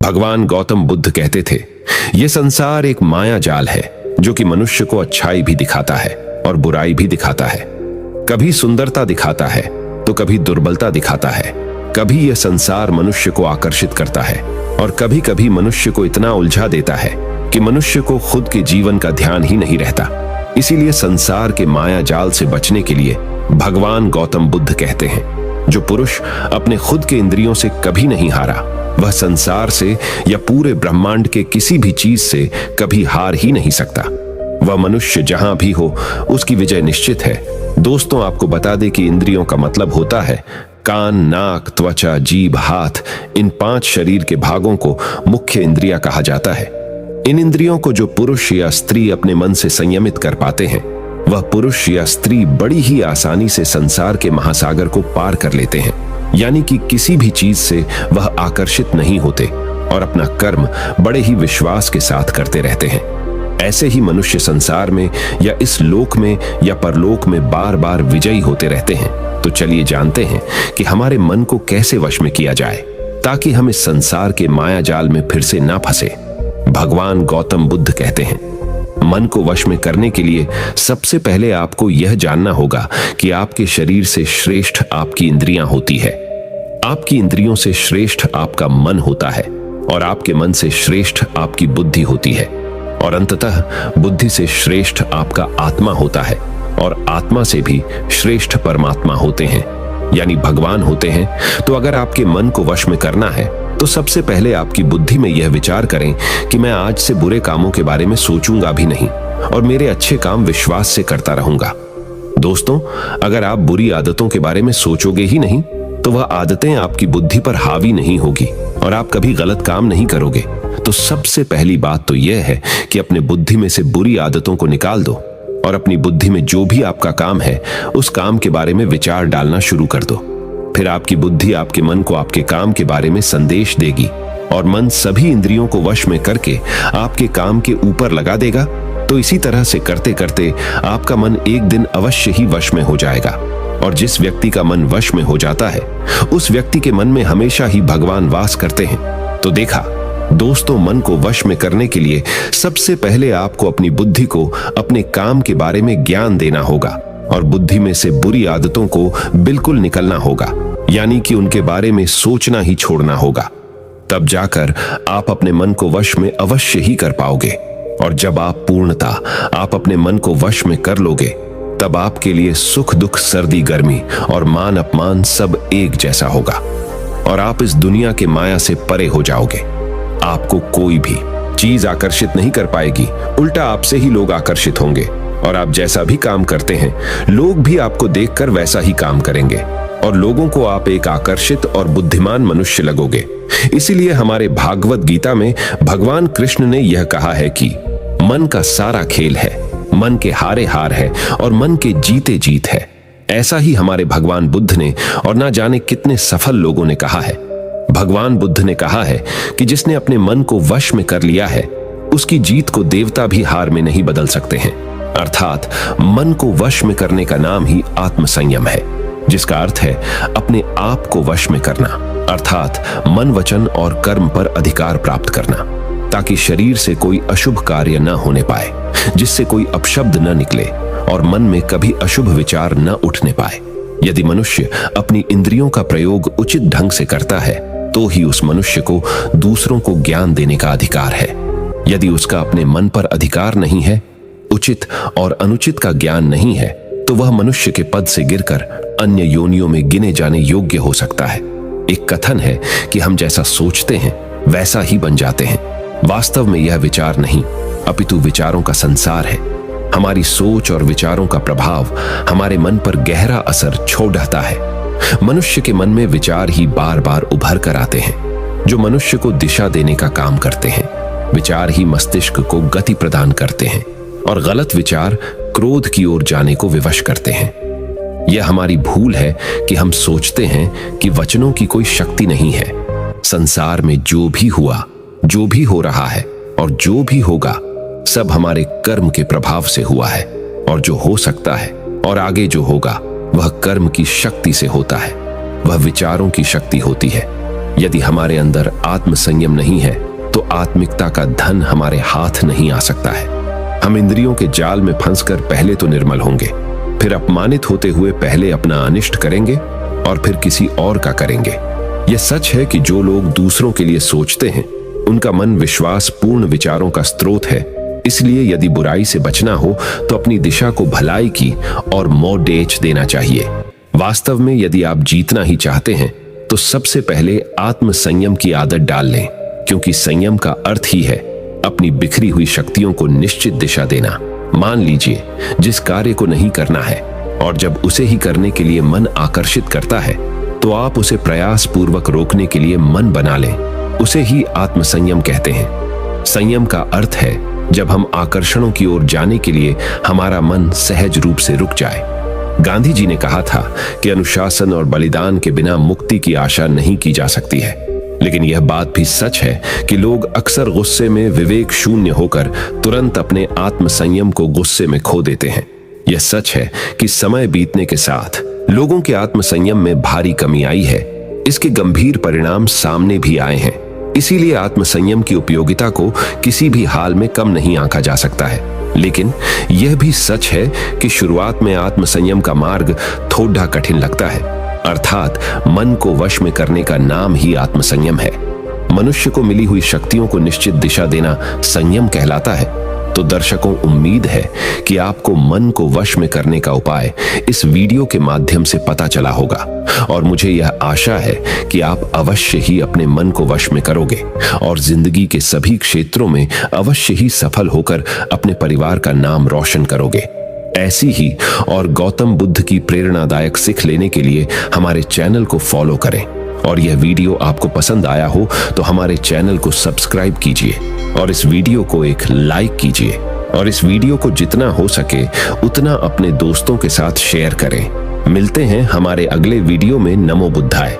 भगवान गौतम बुद्ध कहते थे, यह संसार एक माया जाल है जो कि मनुष्य को अच्छाई भी दिखाता है और बुराई भी दिखाता है। कभी सुंदरता दिखाता है तो कभी दुर्बलता दिखाता है। कभी यह संसार मनुष्य को आकर्षित करता है और कभी कभी मनुष्य को इतना उलझा देता है कि मनुष्य को खुद के जीवन का ध्यान ही नहीं रहता। इसीलिए संसार के माया जाल से बचने के लिए भगवान गौतम बुद्ध कहते हैं, जो पुरुष अपने खुद के इंद्रियों से कभी नहीं हारा, वह संसार से या पूरे ब्रह्मांड के किसी भी चीज से कभी हार ही नहीं सकता। वह मनुष्य जहां भी हो उसकी विजय निश्चित है। दोस्तों, आपको बता दें कि इंद्रियों का मतलब होता है कान, नाक, त्वचा, जीभ, हाथ। इन 5 शरीर के भागों को मुख्य इंद्रियां कहा जाता है। इन इंद्रियों को जो पुरुष या स्त्री अपने मन से संयमित कर पाते हैं, वह पुरुष या स्त्री बड़ी ही आसानी से संसार के महासागर को पार कर लेते हैं। यानी कि किसी भी चीज से वह आकर्षित नहीं होते और अपना कर्म बड़े ही विश्वास के साथ करते रहते हैं। ऐसे ही मनुष्य संसार में या इस लोक में या परलोक में बार बार विजयी होते रहते हैं। तो चलिए जानते हैं कि हमारे मन को कैसे वश में किया जाए ताकि हम इस संसार के माया जाल में फिर से ना फंसे। भगवान गौतम बुद्ध कहते हैं, मन को वश में करने के लिए सबसे पहले आपको यह जानना होगा कि आपके शरीर से श्रेष्ठ आपकी इंद्रियां होती है। आपकी इंद्रियों से श्रेष्ठ आपका मन होता है और आपके मन से श्रेष्ठ आपकी बुद्धि होती है और अंततः बुद्धि से श्रेष्ठ आपका आत्मा होता है और आत्मा से भी श्रेष्ठ परमात्मा होते हैं, यानी भगवान होते हैं। तो अगर आपके मन को वश में करना है तो सबसे पहले आपकी बुद्धि में यह विचार करें कि मैं आज से बुरे कामों के बारे में सोचूंगा भी नहीं और मेरे अच्छे काम विश्वास से करता रहूंगा। दोस्तों, अगर आप बुरी आदतों के बारे में सोचोगे ही नहीं तो वह आदतें आपकी बुद्धि पर हावी नहीं होगी और आप कभी गलत काम नहीं करोगे। तो सबसे पहली बात तो यह है कि अपने बुद्धि में से बुरी आदतों को निकाल दो और अपनी बुद्धि में जो भी आपका काम है उस काम के बारे में विचार डालना शुरू कर दो। फिर आपकी बुद्धि आपके मन को आपके काम के बारे में संदेश देगी और मन सभी इंद्रियों को वश में करके आपके काम के ऊपर लगा देगा। तो इसी तरह से करते करते आपका मन एक दिन अवश्य ही वश में हो जाएगा और जिस व्यक्ति का मन वश में हो जाता है उस व्यक्ति के मन में हमेशा ही भगवान वास करते हैं। तो देखा दोस्तों, मन को वश में करने के लिए सबसे पहले आपको अपनी बुद्धि को अपने काम के बारे में ज्ञान देना होगा और बुद्धि में से बुरी आदतों को बिल्कुल निकलना होगा, यानी कि उनके बारे में सोचना ही छोड़ना होगा। तब जाकर आप अपने मन को वश में अवश्य ही कर पाओगे और जब आप अपने मन को वश में कर लोगे तब आपके लिए सुख दुख, सर्दी गर्मी और मान अपमान सब एक जैसा होगा और आप इस दुनिया के माया से परे हो जाओगे। आपको कोई भी चीज आकर्षित नहीं कर पाएगी, उल्टा आपसे ही लोग आकर्षित होंगे और आप जैसा भी काम करते हैं लोग भी आपको देखकर वैसा ही काम करेंगे और लोगों को आप एक आकर्षित और बुद्धिमान मनुष्य लगोगे। इसीलिए हमारे भागवत गीता में भगवान कृष्ण ने यह कहा है कि मन का सारा खेल है, मन के हारे हार है और मन के जीते जीत है। ऐसा ही हमारे भगवान बुद्ध ने और ना जाने कितने सफल लोगों ने कहा है। भगवान बुद्ध ने कहा है कि जिसने अपने मन को वश में कर लिया है उसकी जीत को देवता भी हार में नहीं बदल सकते हैं। अर्थात मन को वश में करने का नाम ही आत्मसंयम है, जिसका अर्थ है अपने आप को वश में करना, अर्थात मन, वचन और कर्म पर अधिकार प्राप्त करना ताकि शरीर से कोई अशुभ कार्य न होने पाए, जिससे कोई अपशब्द न निकले और मन में कभी अशुभ विचार न उठने पाए। यदि मनुष्य अपनी इंद्रियों का प्रयोग उचित ढंग से करता है तो ही उस मनुष्य को दूसरों को ज्ञान देने का अधिकार है। यदि उसका अपने मन पर अधिकार नहीं है, उचित और अनुचित का ज्ञान नहीं है, तो वह मनुष्य के पद से गिरकर अन्य योनियों में गिने जाने योग्य हो सकता है। एक कथन है कि हम जैसा सोचते हैं वैसा ही बन जाते हैं। वास्तव में यह विचार नहीं अपितु विचारों का संसार है। हमारी सोच और विचारों का प्रभाव हमारे मन पर गहरा असर छोड़ जाता है। मनुष्य के मन में विचार ही बार बार उभर कर आते हैं जो मनुष्य को दिशा देने का काम करते हैं। विचार ही मस्तिष्क को गति प्रदान करते हैं और गलत विचार क्रोध की ओर जाने को विवश करते हैं। यह हमारी भूल है कि हम सोचते हैं कि वचनों की कोई शक्ति नहीं है। संसार में जो भी हुआ, जो भी हो रहा है और जो भी होगा सब हमारे कर्म के प्रभाव से हुआ है और जो हो सकता है और आगे जो होगा वह कर्म की शक्ति से होता है, वह विचारों की शक्ति होती है। यदि हमारे अंदर आत्म संयम नहीं है तो आत्मिकता का धन हमारे हाथ नहीं आ सकता है। हम इंद्रियों के जाल में फंसकर पहले तो निर्मल होंगे, फिर अपमानित होते हुए पहले अपना अनिष्ट करेंगे और फिर किसी और का करेंगे। यह सच है कि जो लोग दूसरों के लिए सोचते हैं उनका मन विश्वास पूर्ण विचारों का स्रोत है। इसलिए यदि बुराई से बचना हो तो अपनी दिशा को भलाई की और मोडेच देना चाहिए। वास्तव में यदि आप जीतना ही चाहते हैं तो सबसे पहले आत्म संयम की आदत डाल लें, क्योंकि संयम का अर्थ ही है अपनी बिखरी हुई शक्तियों को निश्चित दिशा देना। मान लीजिए जिस कार्य को नहीं करना है और जब उसे ही करने के लिए मन आकर्षित करता है तो आप उसे प्रयास पूर्वक रोकने के लिए मन बना लें। उसे ही आत्म संयम कहते हैं। संयम का अर्थ है जब हम आकर्षणों की ओर जाने के लिए हमारा मन सहज रूप से रुक जाए। गांधी जी ने कहा था कि अनुशासन और बलिदान के बिना मुक्ति की आशा नहीं की जा सकती है। लेकिन यह बात भी सच है कि लोग अक्सर गुस्से में विवेक शून्य होकर तुरंत अपने आत्म संयम को गुस्से में खो देते हैं। यह सच है कि समय बीतने के साथ लोगों के आत्म संयम में भारी कमी आई है। इसके गंभीर परिणाम सामने भी आए हैं। इसीलिए आत्म संयम की उपयोगिता को किसी भी हाल में कम नहीं आंका जा सकता है। लेकिन यह भी सच है कि शुरुआत में आत्म संयम का मार्ग थोड़ा कठिन लगता है। अर्थात मन को वश में करने का नाम ही आत्म संयम है। मनुष्य को मिली हुई शक्तियों को निश्चित दिशा देना संयम कहलाता है। तो दर्शकों, उम्मीद है कि आपको मन को वश में करने का उपाय इस वीडियो के माध्यम से पता चला होगा और मुझे यह आशा है कि आप अवश्य ही अपने मन को वश में करोगे और जिंदगी के सभी क्षेत्रों में अवश्य ही सफल होकर अपने परिवार का नाम रोशन करोगे। ऐसी ही और गौतम बुद्ध की प्रेरणादायक सीख लेने के लिए हमारे चैनल को फॉलो करें और यह वीडियो आपको पसंद आया हो तो हमारे चैनल को सब्सक्राइब कीजिए और इस वीडियो को एक लाइक कीजिए और इस वीडियो को जितना हो सके उतना अपने दोस्तों के साथ शेयर करें। मिलते हैं हमारे अगले वीडियो में। नमो बुद्धाय।